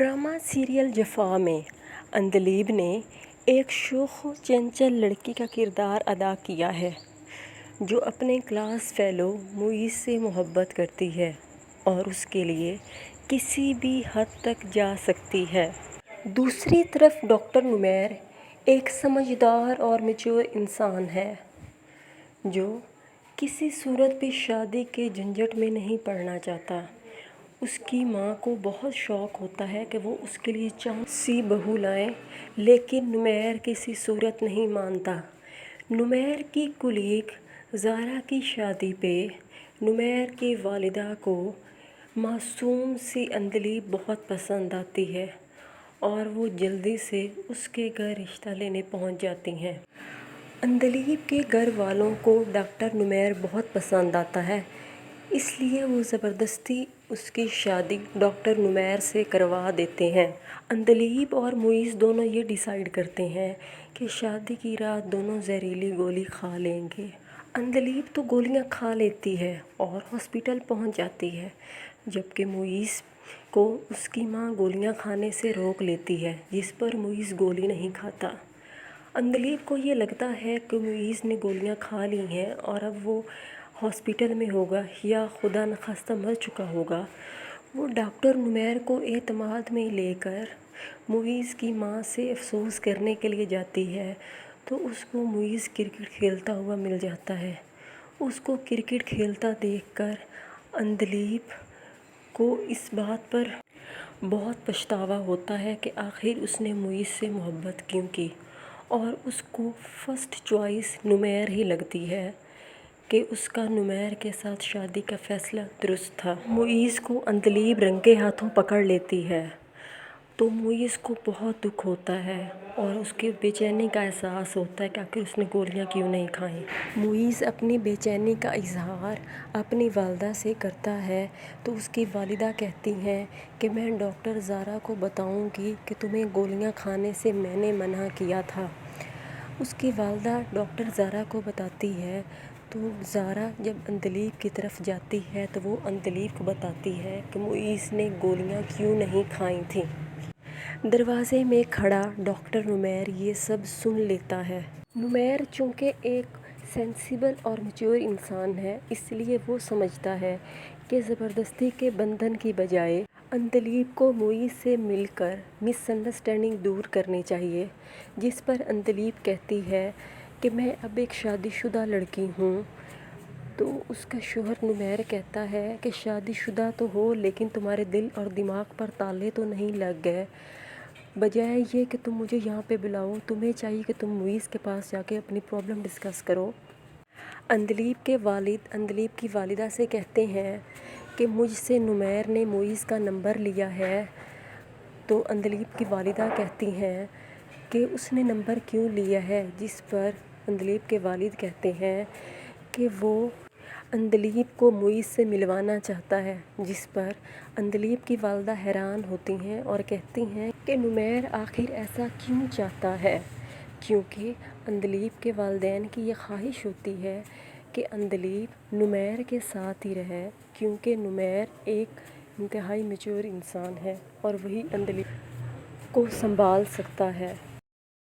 Drama serial जफ़ा में अंदलीब ने एक शोख व चंचल लड़की का किरदार अदा किया है जो अपने क्लास फेलो मुईज़ से मोहब्बत करती है और उसके लिए किसी भी हद तक जा सकती है। दूसरी तरफ डॉक्टर नुमैर एक समझदार और मैच्योर इंसान है जो किसी सूरत भी शादी के झंझट में नहीं पड़ना चाहता। उसकी माँ को बहुत शौक़ होता है कि वो उसके लिए चांद सी बहू लाएं, लेकिन नुमैर किसी सूरत नहीं मानता। नुमैर की कुलीग ज़ारा की शादी पे नुमैर की वालिदा को मासूम सी अंदलीब बहुत पसंद आती है और वो जल्दी से उसके घर रिश्ता लेने पहुंच जाती हैं। अंदलीब के घर वालों को डॉक्टर नुमैर बहुत पसंद आता है, इसलिए वो ज़बरदस्ती उसकी शादी डॉक्टर नुमैर से करवा देते हैं। अंदलीब और मुईज़ दोनों ये डिसाइड करते हैं कि शादी की रात दोनों जहरीली गोली खा लेंगे। अंदलीब तो गोलियां खा लेती है और हॉस्पिटल पहुंच जाती है, जबकि मुईज़ को उसकी माँ गोलियां खाने से रोक लेती है, जिस पर मुईज़ गोली नहीं खाता। अंदलीब को ये लगता है कि मुईज़ ने गोलियां खा ली हैं और अब वो हॉस्पिटल में होगा या खुदा न खास्ता मर चुका होगा। वो डॉक्टर नुमैर को एतमाद में लेकर मुईज़ की माँ से अफसोस करने के लिए जाती है, तो उसको मुईज़ क्रिकेट खेलता हुआ मिल जाता है। उसको क्रिकेट खेलता देखकर अंदलीब को इस बात पर बहुत पछतावा होता है कि आखिर उसने मुईज़ से मोहब्बत क्यों की, और उसको फ़र्स्ट चॉइस नुमैर ही लगती है कि उसका नुमैर के साथ शादी का फ़ैसला दुरुस्त था। मुईज़ को अंदलीब रंगे हाथों पकड़ लेती है तो मुईज़ को बहुत दुख होता है और उसके बेचैनी का एहसास होता है कि आखिर उसने गोलियां क्यों नहीं खाई। मुईज़ अपनी बेचैनी का इजहार अपनी वालिदा से करता है तो उसकी वालिदा कहती हैं कि मैं डॉक्टर ज़ारा को बताऊंगी कि तुम्हें गोलियां खाने से मैंने मना किया था। उसकी वालिदा डॉक्टर ज़ारा को बताती है तो ज़ारा जब अंदलीब की तरफ जाती है तो वो अंदलीब को बताती है कि मुईज़ ने गोलियां क्यों नहीं खाई थी। दरवाज़े में खड़ा डॉक्टर नुमैर ये सब सुन लेता है। नुमैर चूँकि एक सेंसिबल और मैच्योर इंसान है, इसलिए वो समझता है कि ज़बरदस्ती के बंधन की बजाय अंदलीब को मुईज़ से मिलकर मिसअंडरस्टैंडिंग दूर करनी चाहिए, जिस पर अंदलीब कहती है कि मैं अब एक शादीशुदा लड़की हूँ। तो उसका शौहर नुमैर कहता है कि शादीशुदा तो हो, लेकिन तुम्हारे दिल और दिमाग पर ताले तो नहीं लग गए। बजाय ये कि तुम मुझे यहाँ पे बुलाओ, तुम्हें चाहिए कि तुम मुईज़ के पास जाके अपनी प्रॉब्लम डिस्कस करो। अंदलीब के वालिद अंदलीब की वालिदा से कहते हैं कि मुझसे नुमैर ने मुईज़ का नंबर लिया है। तो अंदलीब की वालिदा कहती हैं कि उसने नंबर क्यों लिया है, जिस पर अंदलीब के वालिद कहते हैं कि वो अंदलीब को मुईज़ से मिलवाना चाहता है, जिस पर अंदलीब की वालिदा हैरान होती हैं और कहती हैं कि नुमैर आखिर ऐसा क्यों चाहता है, क्योंकि अंदलीब के वालिदैन की ये ख्वाहिश होती है कि अंदलीब नुमैर के साथ ही रहे, क्योंकि नुमैर एक इंतहाई मैच्योर इंसान है और वही अंदलीब को संभाल सकता है।